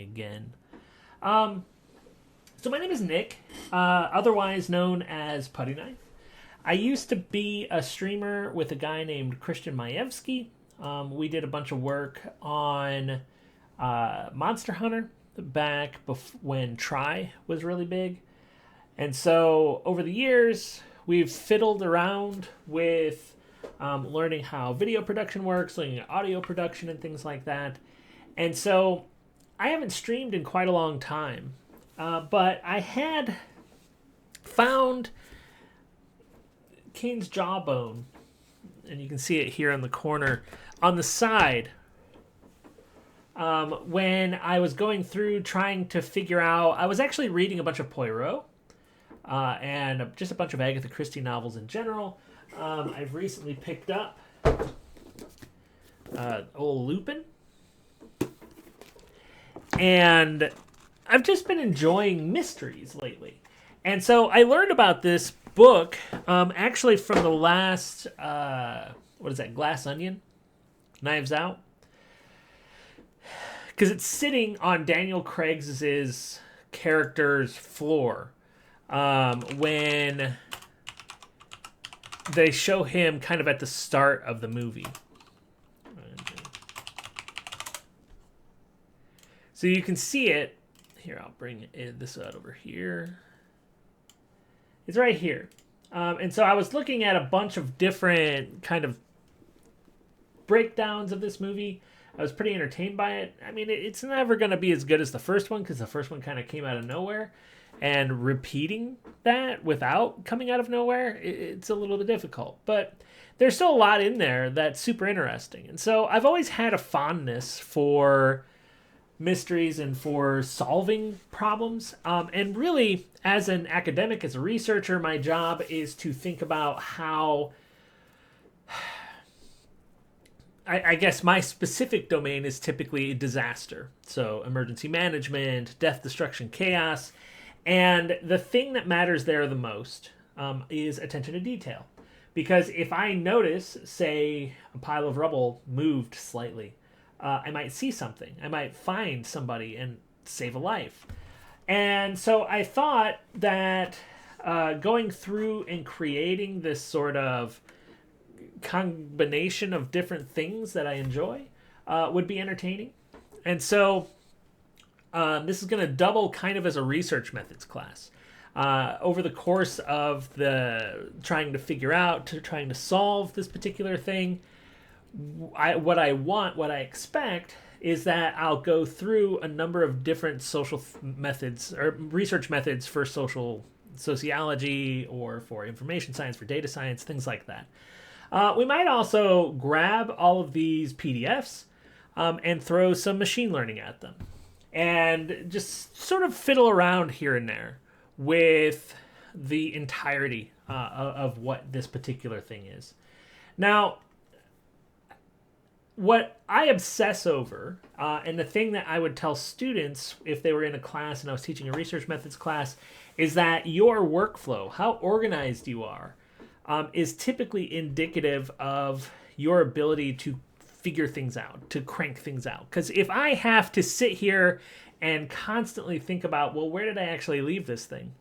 again. Um, so my name is Nick, otherwise known as Putty Knife. I used to be a streamer with a guy named Christian Majewski. We did a bunch of work on Monster Hunter back when Try was really big. And so over the years, we've fiddled around with learning how video production works, looking at audio production and things like that. And so I haven't streamed in quite a long time, but I had found Cain's Jawbone, and you can see it here in the corner on the side. When I was going through trying to figure out, I was actually reading a bunch of Poirot and just a bunch of Agatha Christie novels in general. I've recently picked up old Lupin, and I've just been enjoying mysteries lately. And so I learned about this book actually from the last, what is that, Glass Onion? Knives Out? Because it's sitting on Daniel Craig's character's floor when they show him kind of at the start of the movie. So you can see it. Here, I'll bring this out over here. It's right here. And so I was looking at a bunch of different kind of breakdowns of this movie. I was pretty entertained by it. I mean, it's never going to be as good as the first one because the first one kind of came out of nowhere. And repeating that without coming out of nowhere, it's a little bit difficult. But there's still a lot in there that's super interesting. And so I've always had a fondness for mysteries and for solving problems. And really, as an academic, as a researcher, my job is to think about how... I guess my specific domain is typically disaster. So emergency management, death, destruction, chaos. And the thing that matters there the most is attention to detail. Because if I notice, say, a pile of rubble moved slightly, I might see something. I might find somebody and save a life. And so I thought that going through and creating this sort of combination of different things that I enjoy would be entertaining. And so this is going to double kind of as a research methods class. Over the course of the trying to solve this particular thing, what I expect is that I'll go through a number of different social methods or research methods for sociology or for information science, for data science, things like that. We might also grab all of these PDFs and throw some machine learning at them and just sort of fiddle around here and there with the entirety of what this particular thing is. Now, what I obsess over, and the thing that I would tell students if they were in a class and I was teaching a research methods class, is that your workflow, how organized you are, is typically indicative of your ability to figure things out, to crank things out. Because if I have to sit here and constantly think about, well, where did I actually leave this thing?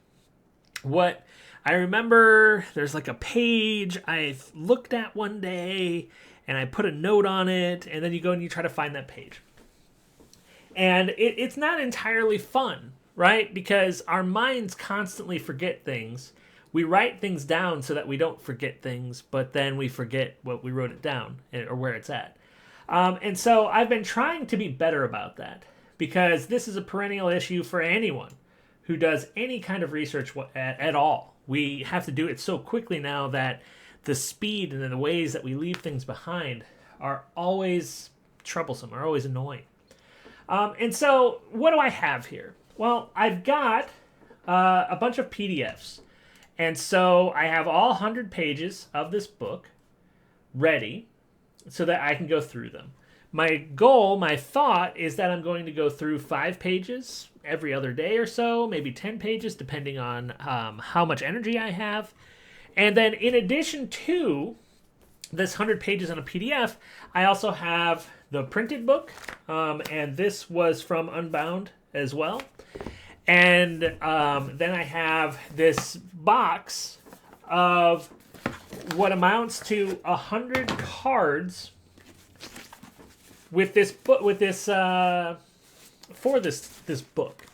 What I remember, there's like a page I looked at one day and I put a note on it, and then you go and you try to find that page. And it's not entirely fun, right? Because our minds constantly forget things. We write things down so that we don't forget things, but then we forget what we wrote it down or where it's at. And so I've been trying to be better about that because this is a perennial issue for anyone who does any kind of research at all. We have to do it so quickly now that the speed and the ways that we leave things behind are always troublesome, are always annoying. And so what do I have here? Well, I've got a bunch of PDFs. And so I have all 100 pages of this book ready so that I can go through them. My goal, my thought, is that I'm going to go through 5 pages every other day or so, maybe 10 pages, depending on how much energy I have. And then in addition to this 100 pages on a PDF, I also have the printed book, and this was from Unbound as well. And then I have this box of what amounts to 100 cards with this book, for this book.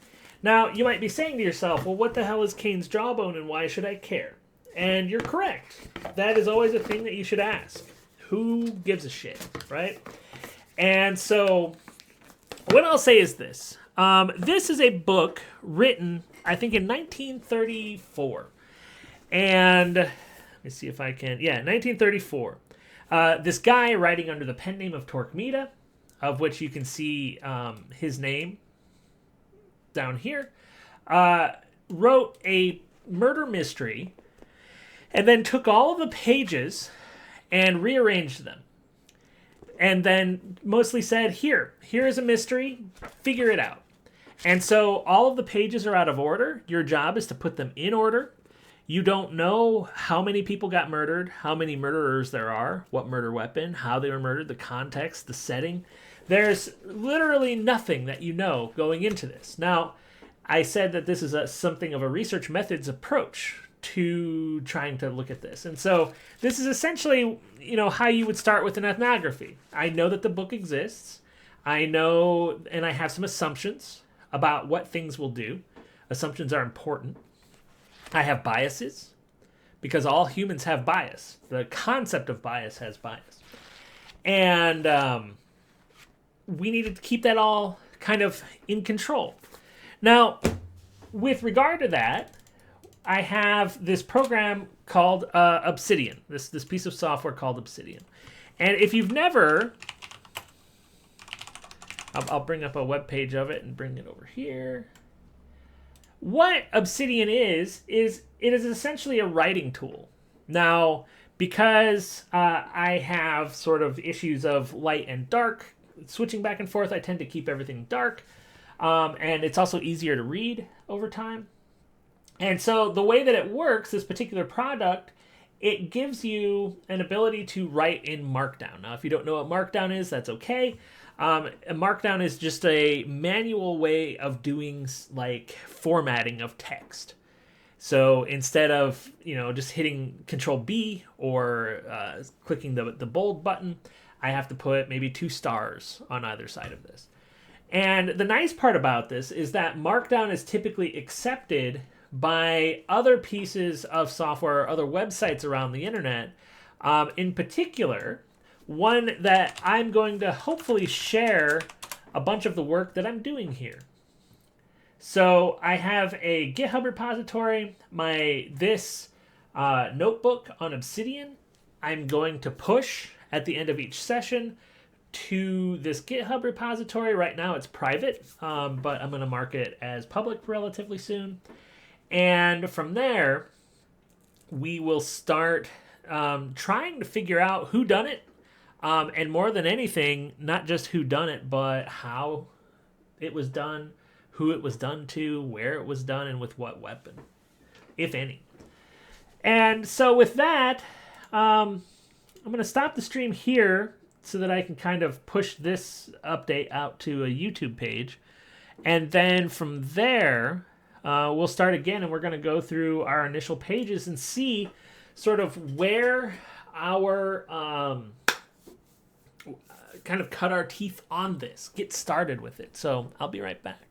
Now, you might be saying to yourself, well, what the hell is Cain's Jawbone and why should I care? And you're correct. That is always a thing that you should ask. Who gives a shit, right? And so, what I'll say is this. This is a book written, I think, in 1934. And, let me see if I can, 1934. This guy writing under the pen name of Torquemada, of which you can see his name down here, wrote a murder mystery and then took all of the pages and rearranged them. And then mostly said, here is a mystery, figure it out. And so all of the pages are out of order. Your job is to put them in order. You don't know how many people got murdered, how many murderers there are, what murder weapon, how they were murdered, the context, the setting. There's literally nothing that you know going into this. Now, I said that this is something of a research methods approach to trying to look at this. And so this is essentially, how you would start with an ethnography. I know that the book exists. I know, and I have some assumptions about what things will do. Assumptions are important. I have biases, because all humans have bias. The concept of bias has bias. And we needed to keep that all kind of in control. Now, with regard to that, I have this program called Obsidian, this piece of software called Obsidian. And if you've never, I'll bring up a web page of it and bring it over here. What Obsidian is it is essentially a writing tool. Now, because I have sort of issues of light and dark, switching back and forth, I tend to keep everything dark. And it's also easier to read over time. And so the way that it works, this particular product, it gives you an ability to write in Markdown. Now, if you don't know what Markdown is, that's okay. Markdown is just a manual way of doing like formatting of text. So instead of just hitting Control B or clicking the bold button, I have to put maybe 2 stars on either side of this. And the nice part about this is that Markdown is typically accepted by other pieces of software or other websites around the internet. In particular, one that I'm going to hopefully share a bunch of the work that I'm doing here. So I have a GitHub repository, this notebook on Obsidian. I'm going to push at the end of each session to this GitHub repository. Right now it's private, but I'm going to mark it as public relatively soon. And from there, we will start trying to figure out who done it, and more than anything, not just who done it, but how it was done, who it was done to, where it was done, and with what weapon, if any. And so with that, I'm going to stop the stream here so that I can kind of push this update out to a YouTube page. And then from there, we'll start again, and we're going to go through our initial pages and see sort of where our kind of cut our teeth on this, get started with it. So I'll be right back.